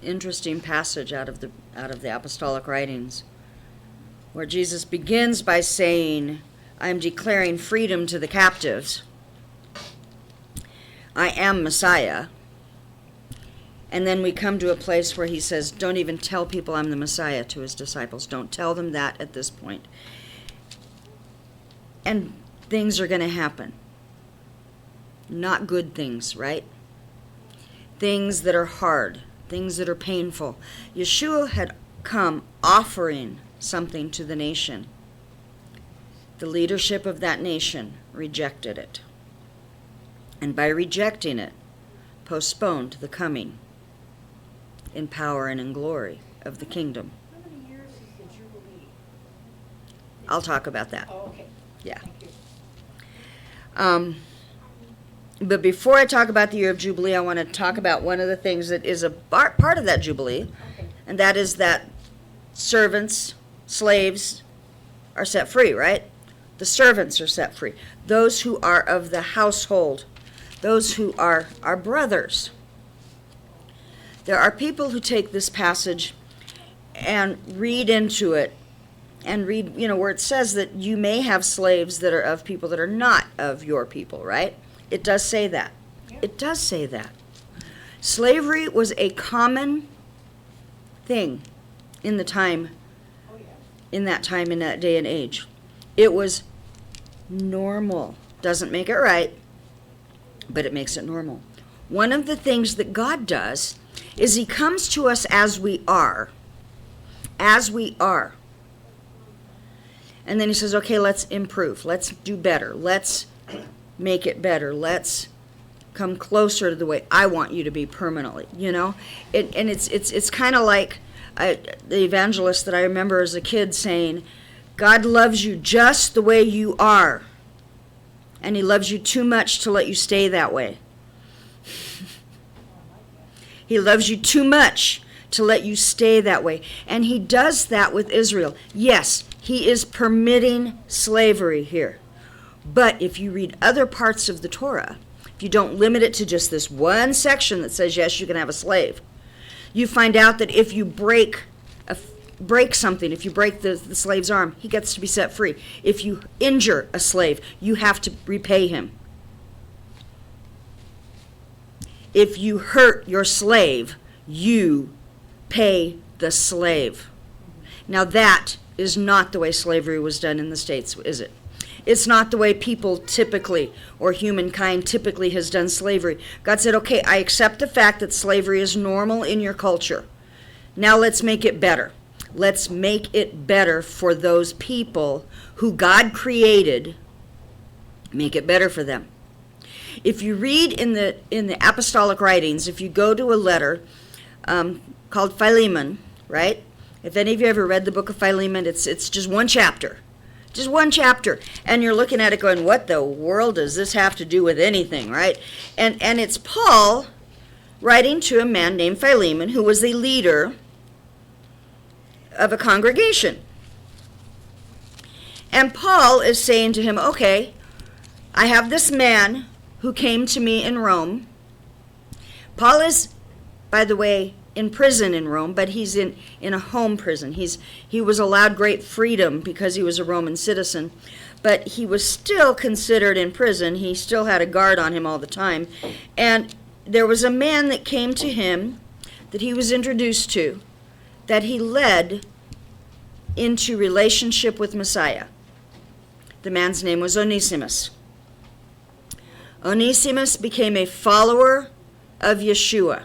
interesting passage out of the Apostolic Writings, where Jesus begins by saying, I am declaring freedom to the captives. I am Messiah. And then we come to a place where he says, don't even tell people I'm the Messiah to his disciples. Don't tell them that at this point. And things are going to happen. Not good things, right? Things that are hard, things that are painful. Yeshua had come offering something to the nation. The leadership of that nation rejected it. And by rejecting it, postponed the coming in power and in glory of the kingdom. How many years is the Jubilee? I'll talk about that. Oh, okay. Yeah. Thank you. But before I talk about the year of Jubilee, I want to talk about one of the things that is a part of that Jubilee, Okay. and that is that servants, slaves are set free, right? The servants are set free. Those who are of the household, those who are our brothers. There are people who take this passage and read into it and read, where it says that you may have slaves that are of people that are not of your people, right? It does say that. Yep. It does say that. Slavery was a common thing in the time, Oh, yeah. in that time, in that day and age. It was normal. Doesn't make it right, but it makes it normal. One of the things that God does is he comes to us as we are. As we are. And then he says, okay, let's improve. Let's do better. Let's make it better. Let's come closer to the way I want you to be permanently, And it's kind of like the evangelist that I remember as a kid saying, God loves you just the way you are. And he loves you too much to let you stay that way. He loves you too much to let you stay that way. And he does that with Israel. Yes, he is permitting slavery here. But if you read other parts of the Torah, if you don't limit it to just this one section that says, yes, you can have a slave, you find out that if you break something, if you break the slave's arm, he gets to be set free. If you injure a slave, you have to repay him. If you hurt your slave, you pay the slave. Now that is not the way slavery was done in the States, is it? It's not the way people typically, or humankind typically has done slavery. God said, okay, I accept the fact that slavery is normal in your culture. Now let's make it better. Let's make it better for those people who God created. Make it better for them. If you read in the Apostolic Writings, if you go to a letter called Philemon, right? If any of you ever read the book of Philemon, it's just one chapter. Just one chapter. And you're looking at it going, what the world does this have to do with anything, right? And it's Paul writing to a man named Philemon, who was the leader of a congregation. And Paul is saying to him, okay, I have this man who came to me in Rome. Paul is, by the way, in prison in Rome, but he's in a home prison. He was allowed great freedom because he was a Roman citizen, but he was still considered in prison. He still had a guard on him all the time. And there was a man that came to him that he was introduced to, that he led into relationship with Messiah. The man's name was Onesimus. Onesimus became a follower of Yeshua.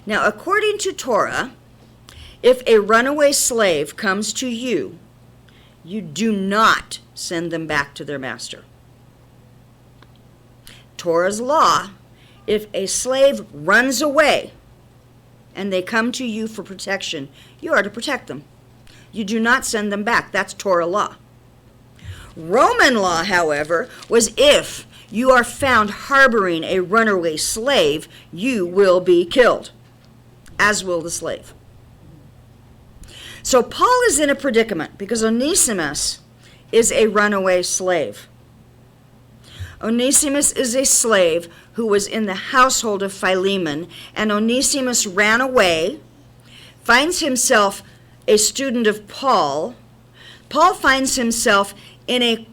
Now, according to Torah, if a runaway slave comes to you, you do not send them back to their master. Torah's law, if a slave runs away and they come to you for protection, you are to protect them. You do not send them back. That's Torah law. Roman law, however, was if you are found harboring a runaway slave, you will be killed, as will the slave. So Paul is in a predicament because Onesimus is a runaway slave. Onesimus is a slave who was in the household of Philemon, and Onesimus ran away, finds himself a student of Paul. Paul finds himself in a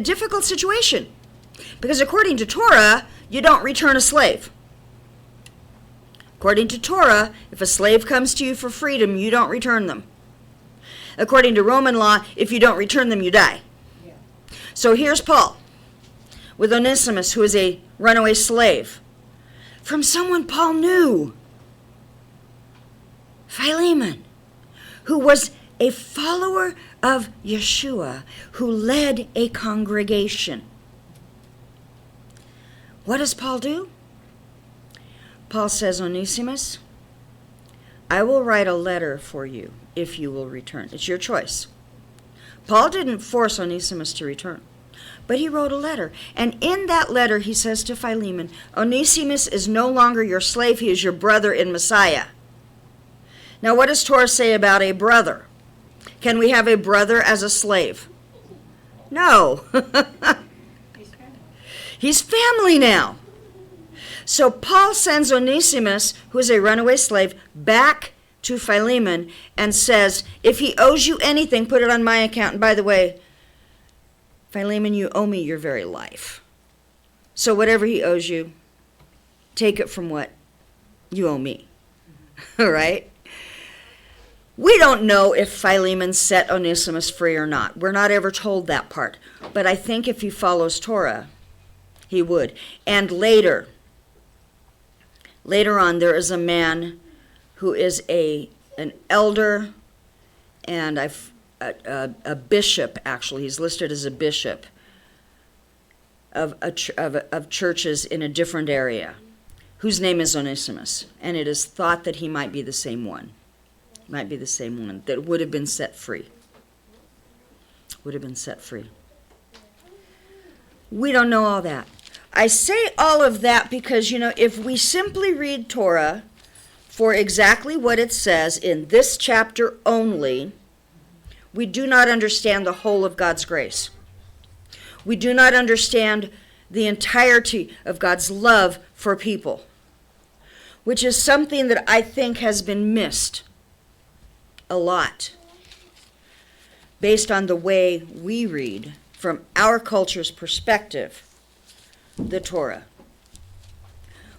difficult situation, because according to Torah, you don't return a slave. According to Torah, if a slave comes to you for freedom, you don't return them. According to Roman law, if you don't return them, you die. Yeah. So here's Paul with Onesimus, who is a runaway slave, from someone Paul knew, Philemon, who was a follower of Yeshua, who led a congregation. What does Paul do? Paul says, Onesimus, I will write a letter for you if you will return. It's your choice. Paul didn't force Onesimus to return, but he wrote a letter. And in that letter, he says to Philemon, Onesimus is no longer your slave. He is your brother in Messiah. Now, what does Torah say about a brother? Can we have a brother as a slave? No. He's family. He's family now. So Paul sends Onesimus, who is a runaway slave, back to Philemon and says, if he owes you anything, put it on my account. And by the way, Philemon, you owe me your very life. So whatever he owes you, take it from what you owe me. All right? We don't know if Philemon set Onesimus free or not. We're not ever told that part. But I think if he follows Torah, he would. And later on, there is a man who is an elder and a bishop, actually. He's listed as a bishop of churches in a different area, whose name is Onesimus. And it is thought that he might be the same one. Might be the same one that would have been set free. Would have been set free. We don't know all that. I say all of that because, if we simply read Torah for exactly what it says in this chapter only, we do not understand the whole of God's grace. We do not understand the entirety of God's love for people, which is something that I think has been missed a lot based on the way we read from our culture's perspective the Torah.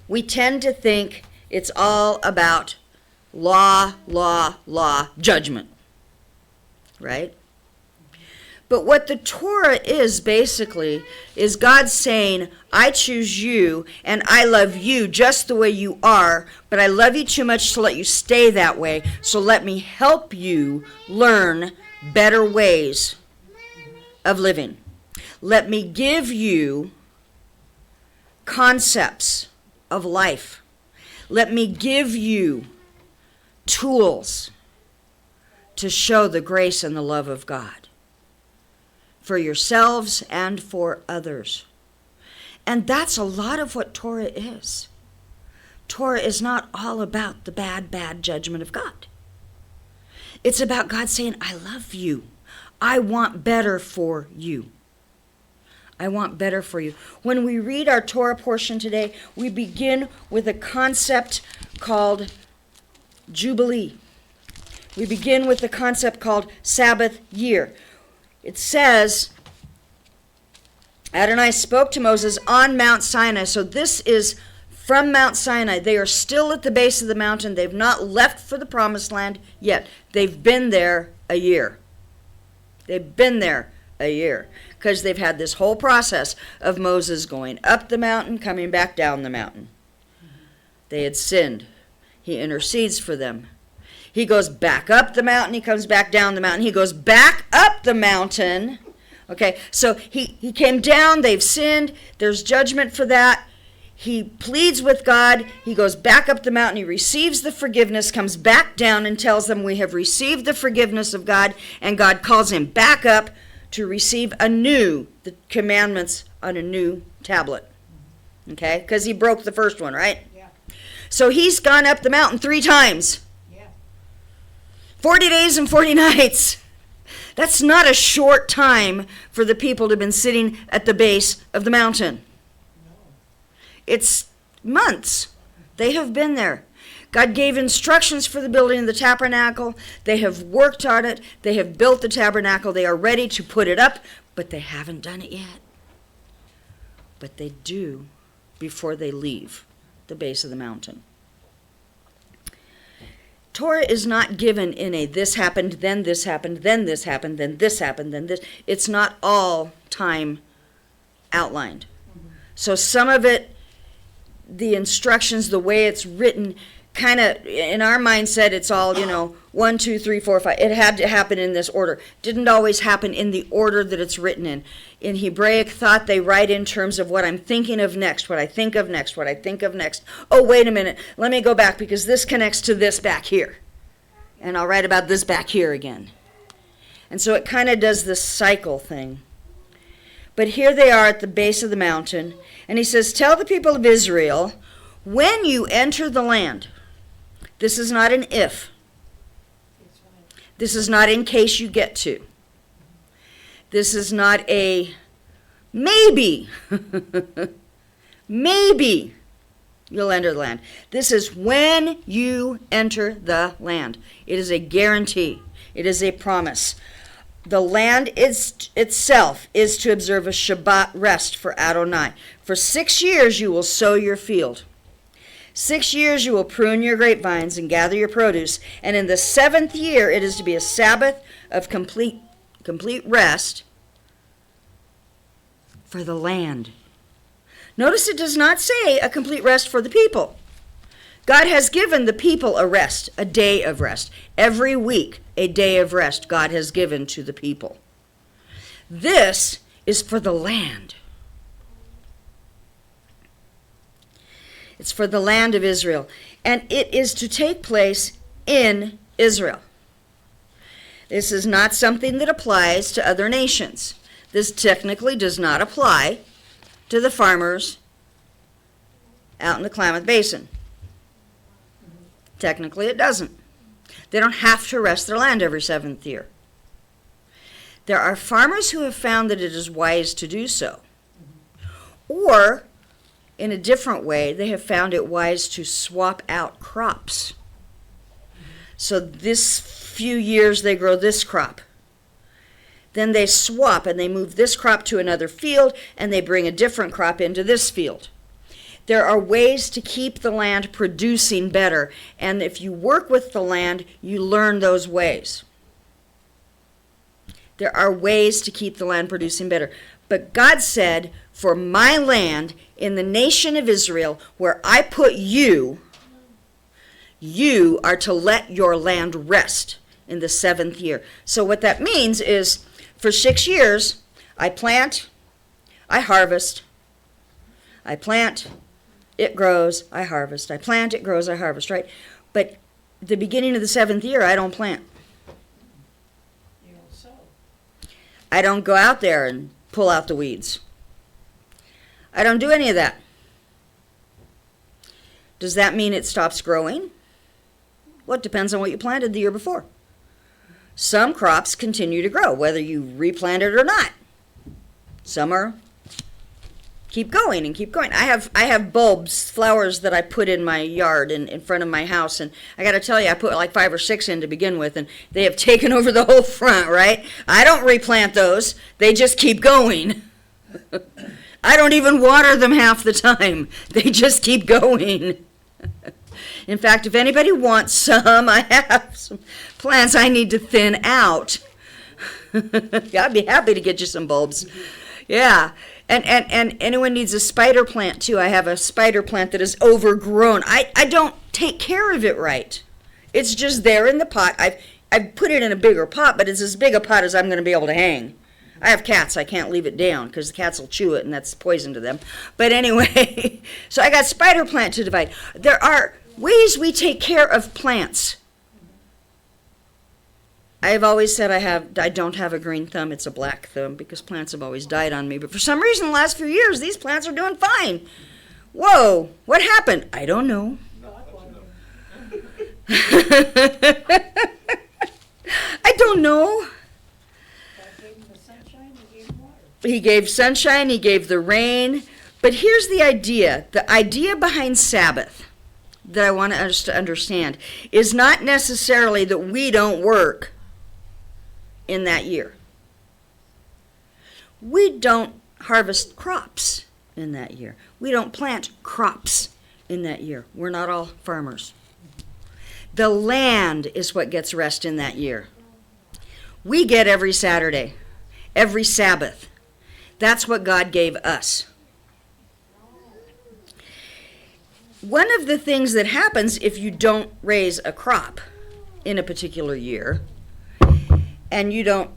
We tend to think it's all about law, judgment, right? But what the Torah is basically is God saying, I choose you and I love you just the way you are, but I love you too much to let you stay that way, so let me help you learn better ways of living. Let me give you concepts of life. Let me give you tools to show the grace and the love of God for yourselves and for others. And that's a lot of what Torah is. Torah is not all about the bad judgment of God. It's about God saying, I love you. I want better for you. I want better for you. When we read our Torah portion today, we begin with a concept called Jubilee. We begin with the concept called Sabbath year. It says, Adonai spoke to Moses on Mount Sinai. So this is from Mount Sinai. They are still at the base of the mountain. They've not left for the promised land yet. They've been there a year. They've been there a year because they've had this whole process of Moses going up the mountain, coming back down the mountain. They had sinned. He intercedes for them. He goes back up the mountain. He comes back down the mountain. He goes back up the mountain. Okay, so he came down. They've sinned. There's judgment for that. He pleads with God. He goes back up the mountain. He receives the forgiveness, comes back down and tells them we have received the forgiveness of God, and God calls him back up to receive the commandments on a new tablet. Okay, because he broke the first one, right? Yeah. So he's gone up the mountain 3 times. Yeah. 40 days and 40 nights. That's not a short time for the people to have been sitting at the base of the mountain. It's months. They have been there. God gave instructions for the building of the tabernacle. They have worked on it. They have built the tabernacle. They are ready to put it up, but they haven't done it yet. But they do before they leave the base of the mountain. Torah is not given in a this happened, then this happened, then this happened, then this happened, then this. It's not all time outlined. So some of it, the instructions, the way it's written, kind of, in our mindset, it's all, 1, 2, 3, 4, 5. It had to happen in this order. Didn't always happen in the order that it's written in. In Hebraic thought, they write in terms of what I'm thinking of next, what I think of next, what I think of next. Oh, wait a minute. Let me go back because this connects to this back here. And I'll write about this back here again. And so it kind of does this cycle thing. But here they are at the base of the mountain. And he says, tell the people of Israel, when you enter the land, this is not an if. This is not in case you get to. This is not a maybe. Maybe you'll enter the land. This is when you enter the land. It is a guarantee. It is a promise. The land itself is to observe a Shabbat rest for Adonai. For 6 years you will sow your field. 6 years you will prune your grapevines and gather your produce, and in the 7th year it is to be a Sabbath of complete rest for the land. Notice it does not say a complete rest for the people. God has given the people a rest, a day of rest. Every week, a day of rest God has given to the people. This is for the land. It's for the land of Israel. And it is to take place in Israel. This is not something that applies to other nations. This technically does not apply to the farmers out in the Klamath Basin. Technically it doesn't. They don't have to rest their land every 7th year. There are farmers who have found that it is wise to do so. Or, in a different way, they have found it wise to swap out crops. So this few years they grow this crop. Then they swap and they move this crop to another field and they bring a different crop into this field. There are ways to keep the land producing better, and if you work with the land, you learn those ways. There are ways to keep the land producing better. But God said, for my land in the nation of Israel, where I put you, you are to let your land rest in the 7th year. So what that means is, for 6 years, I plant, I harvest. I plant, it grows, I harvest. I plant, it grows, I harvest, right? But the beginning of the 7th year, I don't plant. You don't sow. I don't go out there and pull out the weeds. I don't do any of that. Does that mean it stops growing? Well, it depends on what you planted the year before. Some crops continue to grow, whether you replant it or not. Some are keep going and keep going. I have bulbs, flowers that I put in my yard in front of my house, and I got to tell you, I put like 5 or 6 in to begin with, and they have taken over the whole front, right? I don't replant those. They just keep going. I don't even water them half the time. They just keep going. In fact, if anybody wants some, I have some plants I need to thin out. I'd be happy to get you some bulbs. Yeah. And anyone needs a spider plant too. I have a spider plant that is overgrown. I don't take care of it right. It's just there in the pot. I've put it in a bigger pot, but it's as big a pot as I'm going to be able to hang. I have cats. I can't leave it down because the cats will chew it, and that's poison to them. But anyway, so I got spider plant to divide. There are ways we take care of plants. I have always said I don't have a green thumb. It's a black thumb because plants have always died on me. But for some reason, the last few years, these plants are doing fine. Whoa, what happened? I don't know. I don't know. He gave sunshine, he gave the rain. But here's the idea. The idea behind Sabbath that I want us to understand is not necessarily that we don't work in that year. We don't harvest crops in that year. We don't plant crops in that year. We're not all farmers. The land is what gets rest in that year. We get every Saturday, every Sabbath. That's what God gave us. One of the things that happens if you don't raise a crop in a particular year, and you don't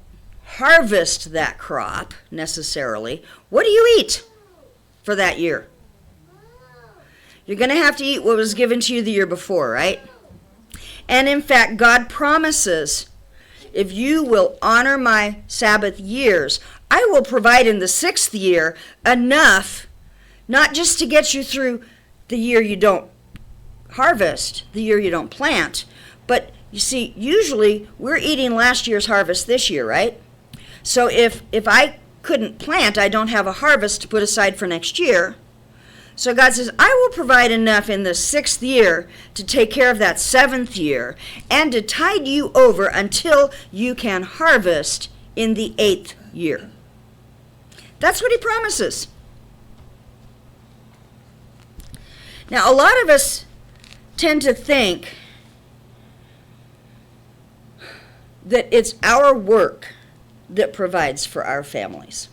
harvest that crop necessarily, what do you eat for that year? You're going to have to eat what was given to you the year before, right? And in fact, God promises, if you will honor my Sabbath years, I will provide in the 6th year enough, not just to get you through the year you don't harvest, the year you don't plant, but you see, usually we're eating last year's harvest this year, right? So if I couldn't plant, I don't have a harvest to put aside for next year. So God says, I will provide enough in the 6th year to take care of that 7th year and to tide you over until you can harvest in the 8th year. That's what he promises. Now, a lot of us tend to think that it's our work that provides for our families.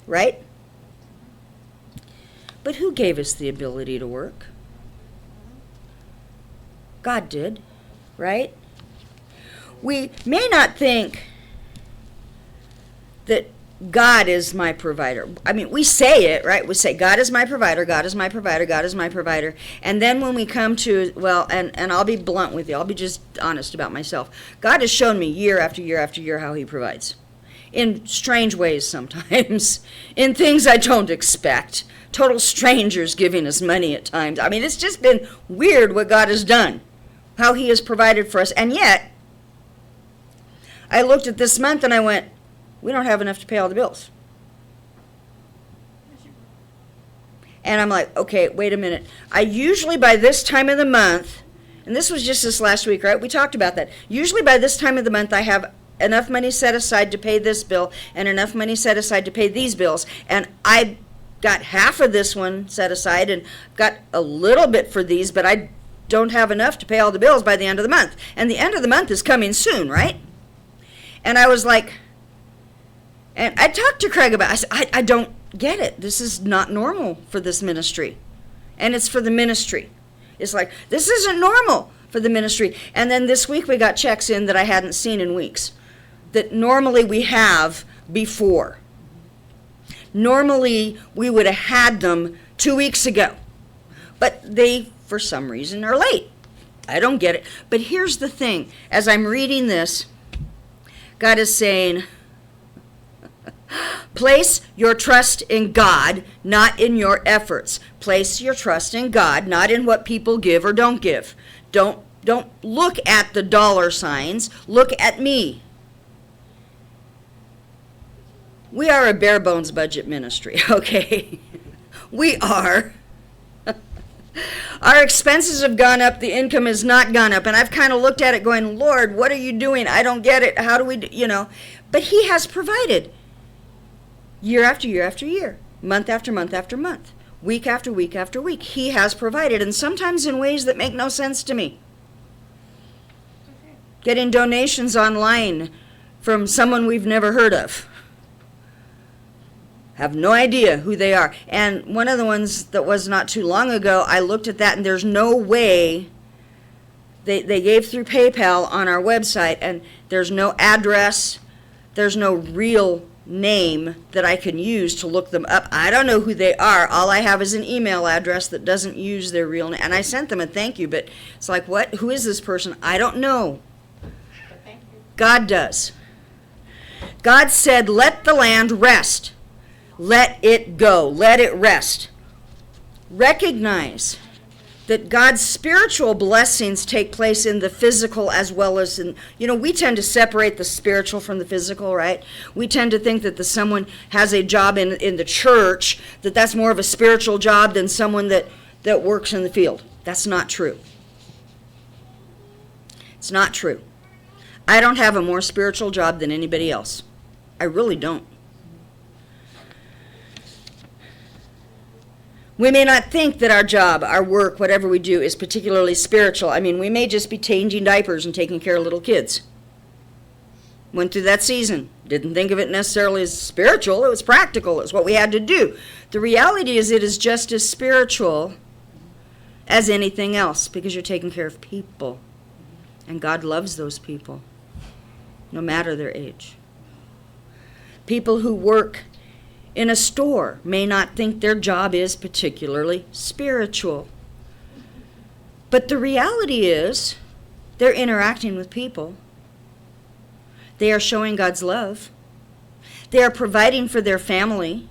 Right? But who gave us the ability to work? God did, right? We may not think that God is my provider. I mean, we say it, right? We say, God is my provider, God is my provider, God is my provider. And then when we come to, well, and I'll be blunt with you, I'll be just honest about myself. God has shown me year after year after year how he provides. In strange ways sometimes, in things I don't expect. Total strangers giving us money at times. I mean, it's just been weird what God has done, how he has provided for us. And yet, I looked at this month and I went, we don't have enough to pay all the bills. And I'm like, okay, wait a minute. I usually by this time of the month, and this was just this last week, right? We talked about that. Usually by this time of the month, I have enough money set aside to pay this bill and enough money set aside to pay these bills. And I got half of this one set aside and got a little bit for these, but I don't have enough to pay all the bills by the end of the month. And the end of the month is coming soon, right? And I was like, and I talked to Craig about it. I said, I don't get it. This is not normal for this ministry. And it's for the ministry. It's like, this isn't normal for the ministry. And then this week we got checks in that I hadn't seen in weeks, that normally we have before. Normally we would have had them 2 weeks ago. But they, for some reason, are late. I don't get it. But here's the thing. As I'm reading this, God is saying, place your trust in God, not in your efforts. Place your trust in God, not in what people give or don't give. Don't look at the dollar signs. Look at me. We are a bare bones budget ministry, okay? We are. Our expenses have gone up. The income has not gone up. And I've kind of looked at it going, Lord, what are you doing? I don't get it. How do we, But he has provided. Year after year after year, month after month after month, week after week after week. He has provided, and sometimes in ways that make no sense to me. Getting donations online from someone we've never heard of. Have no idea who they are. And one of the ones that was not too long ago, I looked at that, and there's no way. They gave through PayPal on our website, and there's no address, there's no real name that I can use to look them up. I don't know who they are. All I have is an email address that doesn't use their real name. And I sent them a thank you, but it's like, what? Who is this person? I don't know. God does. God said, let the land rest. Let it go. Let it rest. Recognize that God's spiritual blessings take place in the physical as well as in, we tend to separate the spiritual from the physical, right? We tend to think that someone has a job in the church, that's more of a spiritual job than someone that works in the field. That's not true. It's not true. I don't have a more spiritual job than anybody else. I really don't. We may not think that our job, our work, whatever we do is particularly spiritual. I mean, we may just be changing diapers and taking care of little kids. Went through that season. Didn't think of it necessarily as spiritual. It was practical. It's what we had to do. The reality is it is just as spiritual as anything else because you're taking care of people. And God loves those people, no matter their age. People who work in a store may not think their job is particularly spiritual. But the reality is they're interacting with people. They are showing God's love. They are providing for their family.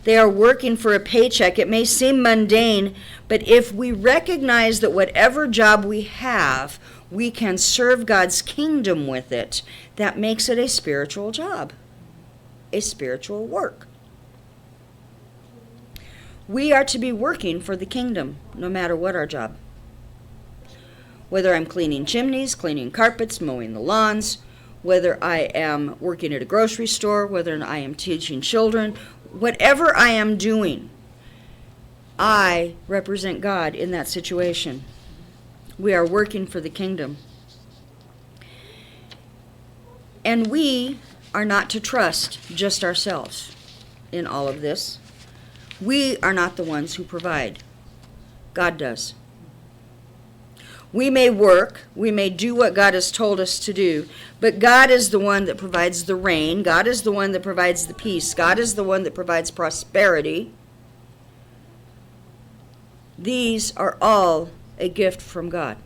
They are working for a paycheck. It may seem mundane, but if we recognize that whatever job we have, we can serve God's kingdom with it, that makes it a spiritual job. A spiritual work. We are to be working for the kingdom, no matter what our job. Whether I'm cleaning chimneys, cleaning carpets, mowing the lawns, whether I am working at a grocery store, whether I am teaching children, whatever I am doing, I represent God in that situation. We are working for the kingdom. And we are not to trust just ourselves in all of this. We are not the ones who provide. God does. We may work, we may do what God has told us to do, but God is the one that provides the rain. God is the one that provides the peace. God is the one that provides prosperity. These are all a gift from God.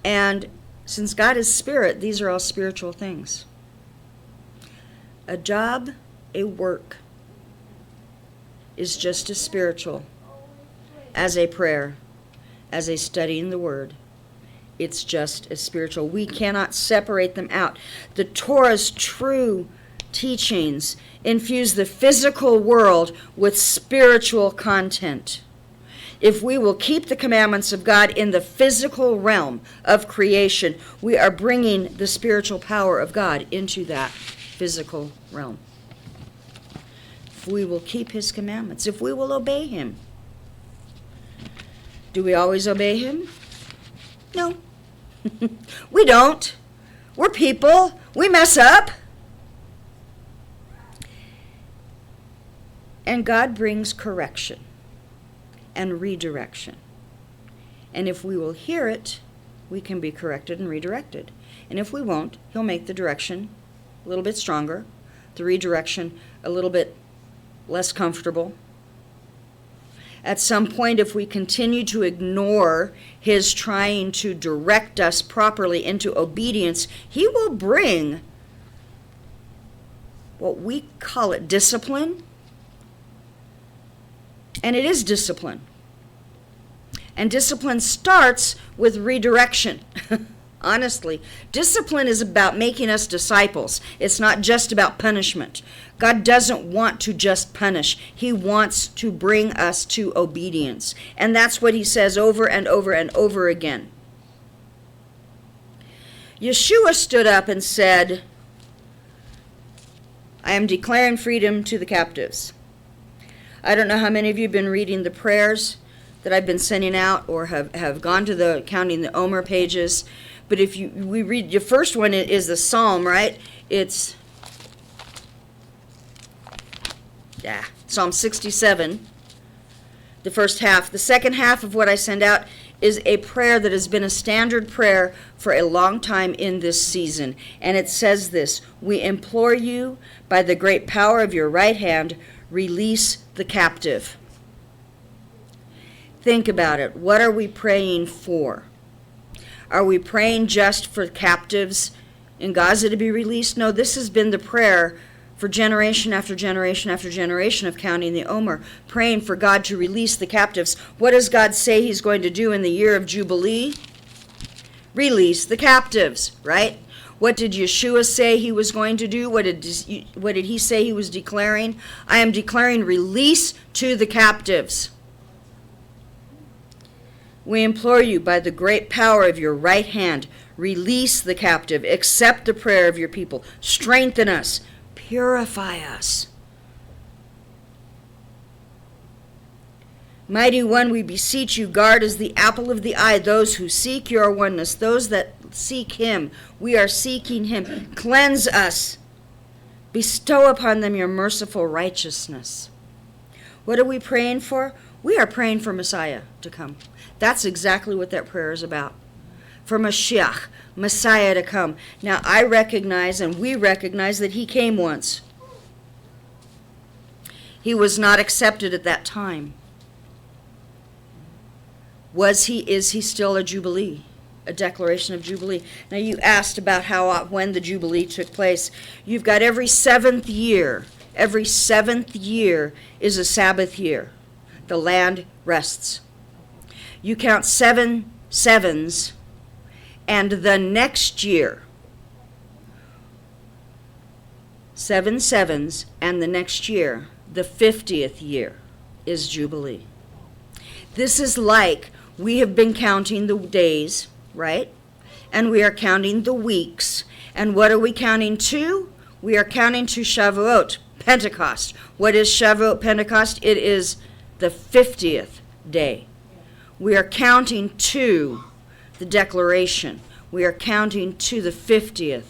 And since God is spirit, these are all spiritual things. A job, a work, is just as spiritual as a prayer, as a study in the Word. It's just as spiritual. We cannot separate them out. The Torah's true teachings infuse the physical world with spiritual content. If we will keep the commandments of God in the physical realm of creation, we are bringing the spiritual power of God into that physical realm. If we will keep his commandments, if we will obey him. Do we always obey him? No. We don't. We're people. We mess up. And God brings correction and redirection. And if we will hear it, we can be corrected and redirected. And if we won't, he'll make the direction a little bit stronger, the redirection a little bit less comfortable. At some point, if we continue to ignore his trying to direct us properly into obedience, he will bring what we call it discipline. And it is discipline. And discipline starts with redirection. Honestly, discipline is about making us disciples. It's not just about punishment. God doesn't want to just punish. He wants to bring us to obedience. And that's what he says over and over and over again. Yeshua stood up and said, I am declaring freedom to the captives. I don't know how many of you have been reading the prayers that I've been sending out or have gone to the counting the Omer pages. But if we read, your first one is the Psalm, right? It's Psalm 67, the first half. The second half of what I send out is a prayer that has been a standard prayer for a long time in this season. And it says this: we implore you by the great power of your right hand, release the captive. Think about it. What are we praying for? Are we praying just for captives in Gaza to be released? No, this has been the prayer for for generation after generation after generation of counting the Omer, praying for God to release the captives. What does God say he's going to do in the year of Jubilee? Release the captives, right? What did Yeshua say he was going to do? What did he say he was declaring? I am declaring release to the captives. We implore you by the great power of your right hand, release the captive, accept the prayer of your people, strengthen us, purify us. Mighty One, we beseech you, guard as the apple of the eye those who seek your oneness, those that seek him. We are seeking him. Cleanse us. Bestow upon them your merciful righteousness. What are we praying for? We are praying for Messiah to come. That's exactly what that prayer is about. For Mashiach, Messiah to come. Now, I recognize and we recognize that he came once. He was not accepted at that time. Is he still a Jubilee? A declaration of Jubilee. Now you asked about when the Jubilee took place. You've got every seventh year is a Sabbath year. The land rests. You count 7 sevens, and the next year, 7 sevens, and the next year, the 50th year, is Jubilee. This is like we have been counting the days, right? And we are counting the weeks. And what are we counting to? We are counting to Shavuot, Pentecost. What is Shavuot, Pentecost? It is the 50th day. We are counting to the declaration. We are counting to the 50th,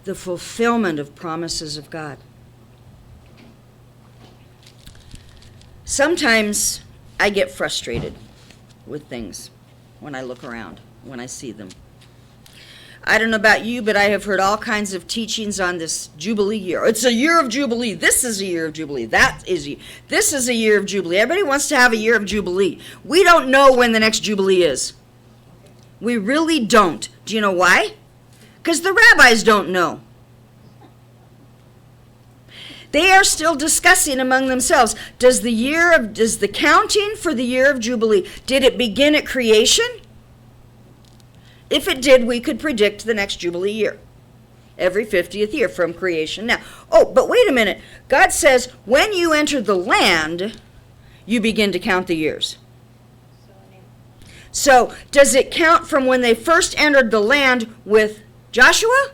the fulfillment of promises of God. Sometimes I get frustrated with things when I look around, when I see them. I don't know about you, but I have heard all kinds of teachings on this Jubilee year. It's a year of Jubilee. This is a year of Jubilee. This is a year of Jubilee. Everybody wants to have a year of Jubilee. We don't know when the next Jubilee is. We really don't. Do you know why? Because the rabbis don't know. They are still discussing among themselves. Does the counting for the year of Jubilee, did it begin at creation? If it did, we could predict the next Jubilee year. Every 50th year from creation. Now, but wait a minute. God says, when you enter the land, you begin to count the years. So, does it count from when they first entered the land with Joshua?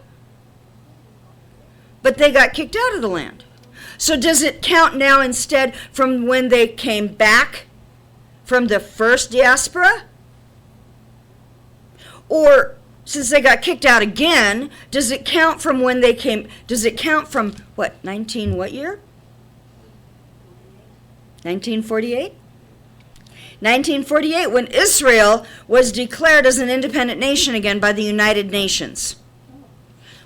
But they got kicked out of the land. So does it count now instead from when they came back from the first diaspora? Or since they got kicked out again, does it count from when they came, does it count from what year? 1948? 1948, when Israel was declared as an independent nation again by the United Nations.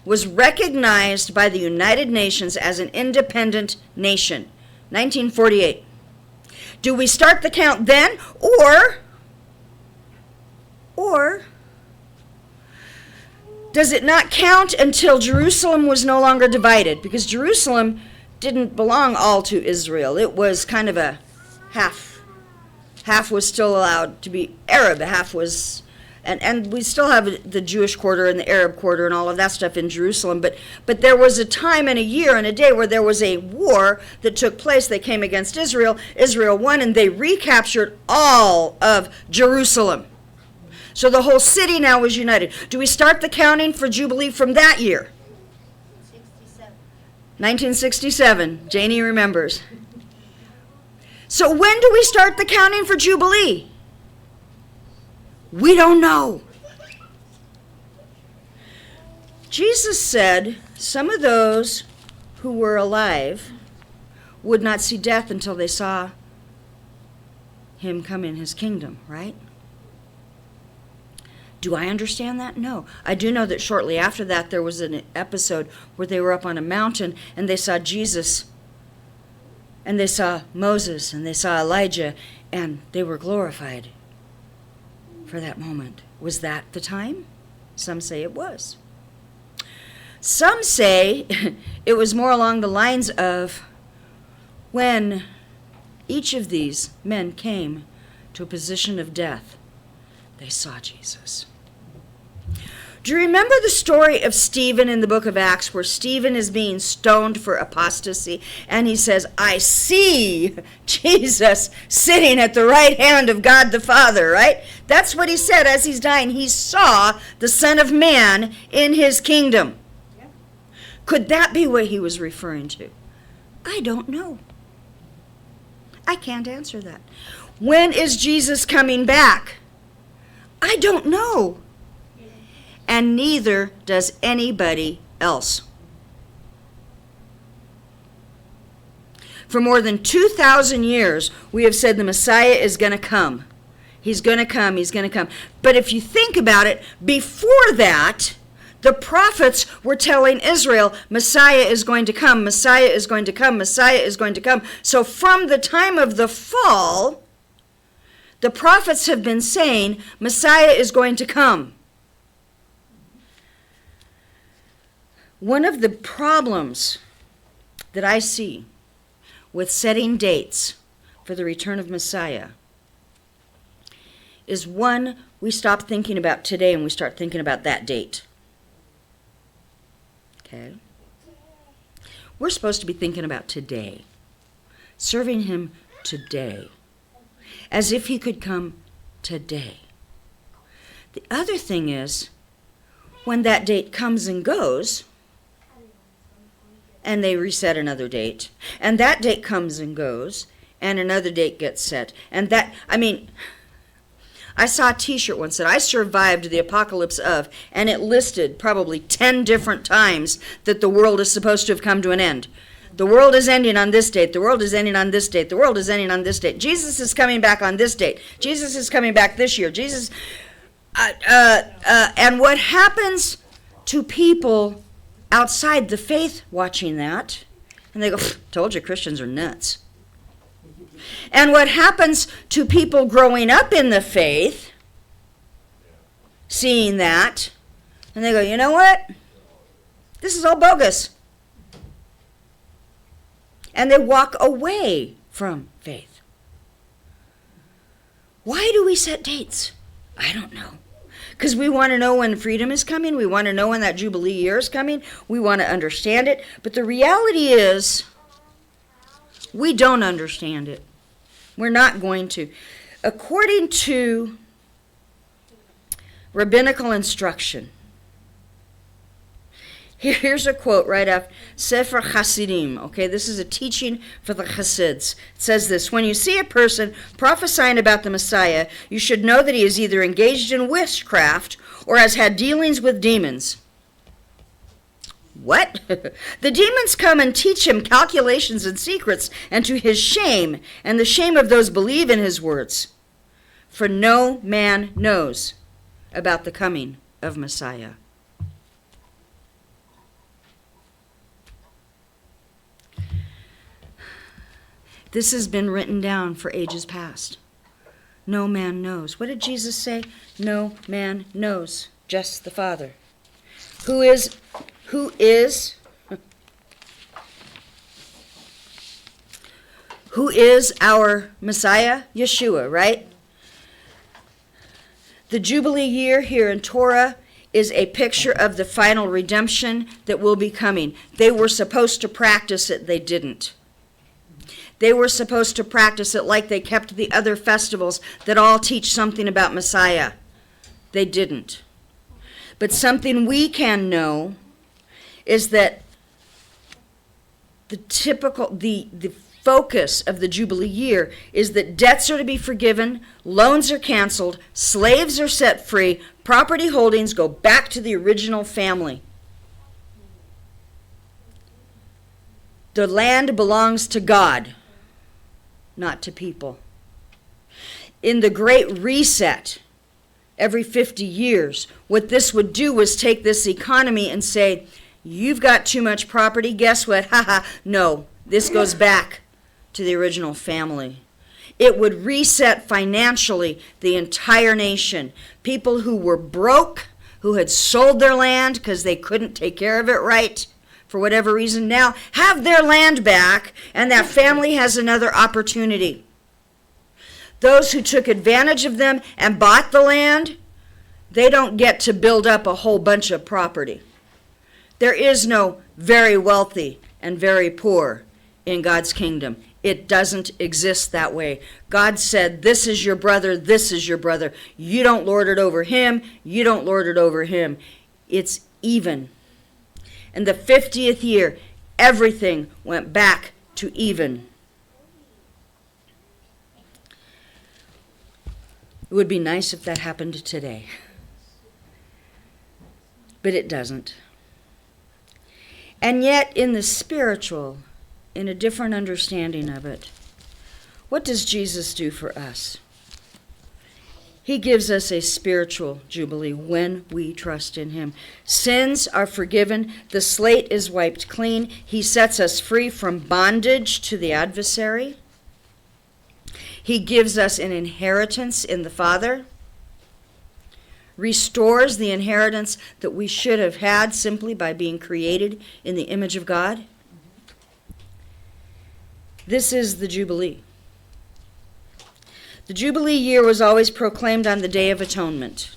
Was recognized by the United Nations as an independent nation. 1948. Do we start the count then, or does it not count until Jerusalem was no longer divided? Because Jerusalem didn't belong all to Israel. It was kind of a half. Half was still allowed to be Arab, half was... And we still have the Jewish quarter and the Arab quarter and all of that stuff in Jerusalem. But there was a time and a year and a day where there was a war that took place. They came against Israel. Israel won, and they recaptured all of Jerusalem. So the whole city now was united. Do we start the counting for Jubilee from that year? 1967. Janie remembers. So when do we start the counting for Jubilee? We don't know. Jesus said some of those who were alive would not see death until they saw him come in his kingdom, right? Do I understand that? No. I do know that shortly after that there was an episode where they were up on a mountain and they saw Jesus and they saw Moses and they saw Elijah and they were glorified for that moment. Was that the time? Some say it was. Some say it was more along the lines of when each of these men came to a position of death, they saw Jesus. Do you remember the story of Stephen in the book of Acts, where Stephen is being stoned for apostasy, and he says, I see Jesus sitting at the right hand of God the Father, right? That's what he said as he's dying. He saw the Son of Man in his kingdom. Yep. Could that be what he was referring to? I don't know. I can't answer that. When is Jesus coming back? I don't know. And neither does anybody else. For more than 2,000 years, we have said the Messiah is going to come. He's going to come, he's going to come. But if you think about it, before that, the prophets were telling Israel, Messiah is going to come, Messiah is going to come, Messiah is going to come. So from the time of the fall, the prophets have been saying, Messiah is going to come. One of the problems that I see with setting dates for the return of Messiah is, one, we stop thinking about today and we start thinking about that date. Okay? We're supposed to be thinking about today, serving him today, as if he could come today. The other thing is, when that date comes and goes, and they reset another date, and that date comes and goes, and another date gets set, and that, I saw a t-shirt once that I survived the apocalypse of, and it listed probably 10 different times that the world is supposed to have come to an end. The world is ending on this date, the world is ending on this date, the world is ending on this date. Jesus is coming back on this date. Jesus is coming back this year. Jesus, and what happens to people outside the faith watching that, and they go, told you Christians are nuts. And what happens to people growing up in the faith, seeing that, and they go, you know what? This is all bogus. And they walk away from faith. Why do we set dates? I don't know. Because we want to know when freedom is coming. We want to know when that Jubilee year is coming. We want to understand it. But the reality is, we don't understand it. We're not going to. According to rabbinical instruction, here's a quote right after Sefer Hasidim. Okay, this is a teaching for the Hasids. It says this: when you see a person prophesying about the Messiah, you should know that he is either engaged in witchcraft or has had dealings with demons. What? The demons come and teach him calculations and secrets, and to his shame and the shame of those believe in his words. For no man knows about the coming of Messiah. This has been written down for ages past. No man knows. What did Jesus say? No man knows, just the Father. Who is our Messiah? Yeshua, right? The Jubilee year here in Torah is a picture of the final redemption that will be coming. They were supposed to practice it, they didn't. They were supposed to practice it like they kept the other festivals that all teach something about Messiah. They didn't. But something we can know is that the focus of the Jubilee year is that debts are to be forgiven, loans are canceled, slaves are set free, property holdings go back to the original family. The land belongs to God, not to people. In the Great Reset, every 50 years, what this would do was take this economy and say, you've got too much property, guess what? No, this goes back to the original family. It would reset financially the entire nation. People who were broke who had sold their land because they couldn't take care of it right for whatever reason, now have their land back, and that family has another opportunity. Those who took advantage of them and bought the land, they don't get to build up a whole bunch of property. There is no very wealthy and very poor in God's kingdom. It doesn't exist that way. God said, this is your brother, this is your brother. You don't lord it over him, you don't lord it over him. It's even. In the 50th year, everything went back to even. It would be nice if that happened today. But it doesn't. And yet, in the spiritual, in a different understanding of it, what does Jesus do for us? He gives us a spiritual jubilee when we trust in him. Sins are forgiven. The slate is wiped clean. He sets us free from bondage to the adversary. He gives us an inheritance in the Father. Restores the inheritance that we should have had simply by being created in the image of God. This is the Jubilee. The Jubilee year was always proclaimed on the Day of Atonement,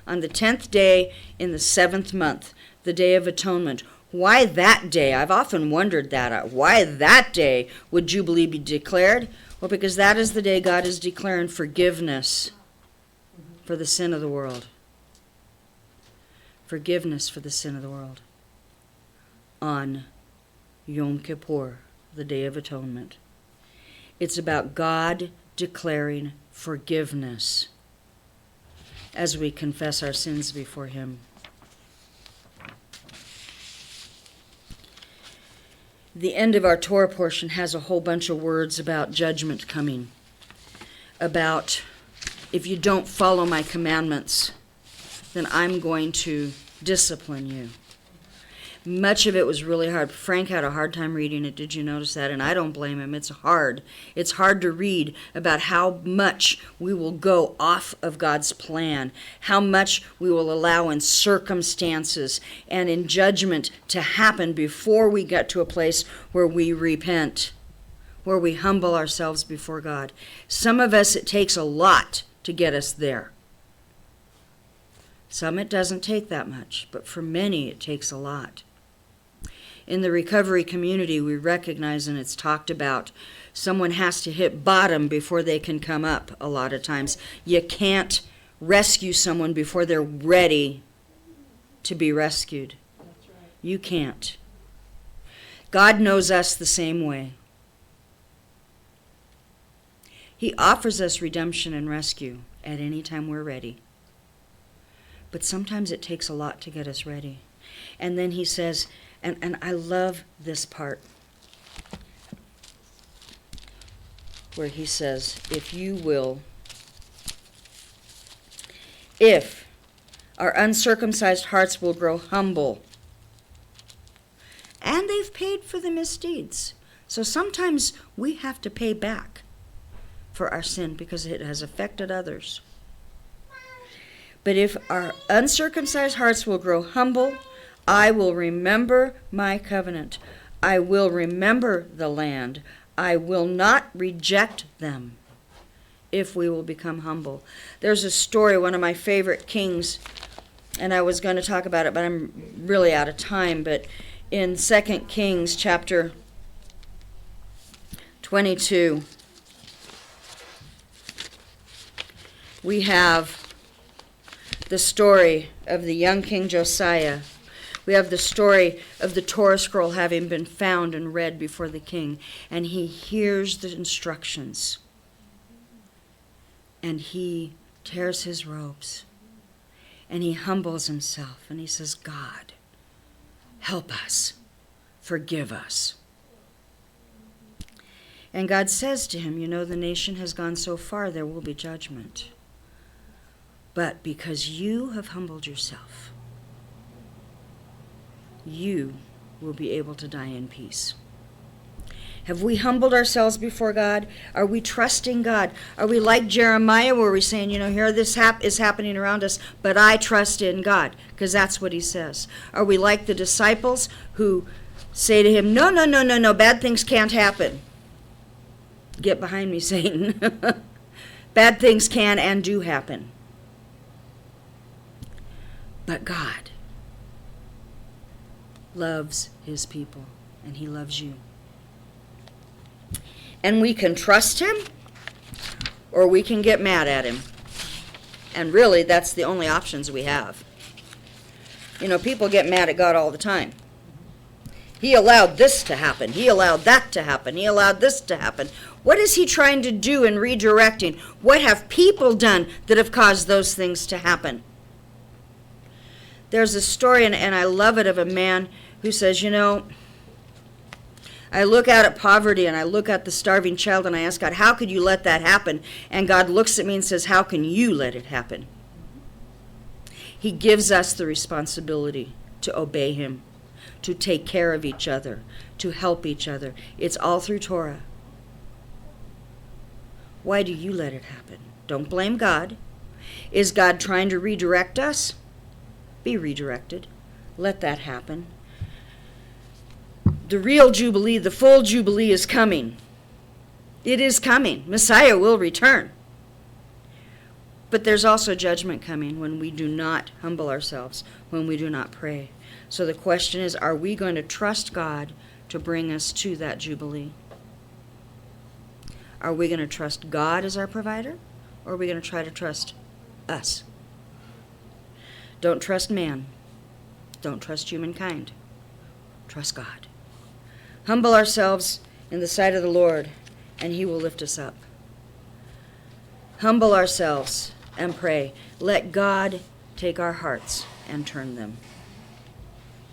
on the 10th day in the 7th month, the Day of Atonement. Why that day? I've often wondered that. Why that day would Jubilee be declared? Well, because that is the day God is declaring forgiveness for the sin of the world. Forgiveness for the sin of the world. On Yom Kippur, the Day of Atonement. It's about God declaring forgiveness as we confess our sins before him. The end of our Torah portion has a whole bunch of words about judgment coming, about if you don't follow my commandments, then I'm going to discipline you. Much of it was really hard. Frank had a hard time reading it. Did you notice that? And I don't blame him. It's hard. It's hard to read about how much we will go off of God's plan, how much we will allow in circumstances and in judgment to happen before we get to a place where we repent, where we humble ourselves before God. Some of us, it takes a lot to get us there. Some it doesn't take that much, but for many it takes a lot. In the recovery community, we recognize, and it's talked about, someone has to hit bottom before they can come up a lot of times. You can't rescue someone before they're ready to be rescued. That's right. You can't. God knows us the same way. He offers us redemption and rescue at any time we're ready. But sometimes it takes a lot to get us ready. And then he says, and I love this part, where he says, if our uncircumcised hearts will grow humble, and they've paid for the misdeeds. So sometimes we have to pay back for our sin because it has affected others. But if our uncircumcised hearts will grow humble, I will remember my covenant. I will remember the land. I will not reject them if we will become humble. There's a story, one of my favorite kings, and I was going to talk about it, but I'm really out of time. But in 2 Kings chapter 22, we have the story of the young King Josiah. We have the story of the Torah scroll having been found and read before the king, and he hears the instructions, and he tears his robes, and he humbles himself, and he says, God, help us, forgive us. And God says to him, you know, the nation has gone so far, there will be judgment. But because you have humbled yourself, you will be able to die in peace. Have we humbled ourselves before God? Are we trusting God? Are we like Jeremiah, where we're saying, here this is happening around us, but I trust in God? Because that's what he says. Are we like the disciples who say to him, no, no, no, no, no, bad things can't happen? Get behind me, Satan. Bad things can and do happen. But God loves his people, and he loves you. And we can trust him, or we can get mad at him. And really, that's the only options we have. People get mad at God all the time. He allowed this to happen. He allowed that to happen. He allowed this to happen. What is he trying to do in redirecting? What have people done that have caused those things to happen? There's a story, and I love it, of a man who says, I look out at poverty and I look at the starving child and I ask God, how could you let that happen? And God looks at me and says, how can you let it happen? He gives us the responsibility to obey him, to take care of each other, to help each other. It's all through Torah. Why do you let it happen? Don't blame God. Is God trying to redirect us? Be redirected. Let that happen. The real Jubilee, the full Jubilee is coming. It is coming. Messiah will return. But there's also judgment coming when we do not humble ourselves, when we do not pray. So the question is, are we going to trust God to bring us to that Jubilee? Are we going to trust God as our provider, or are we going to try to trust us? Don't trust man. Don't trust humankind. Trust God. Humble ourselves in the sight of the Lord, and he will lift us up. Humble ourselves and pray. Let God take our hearts and turn them.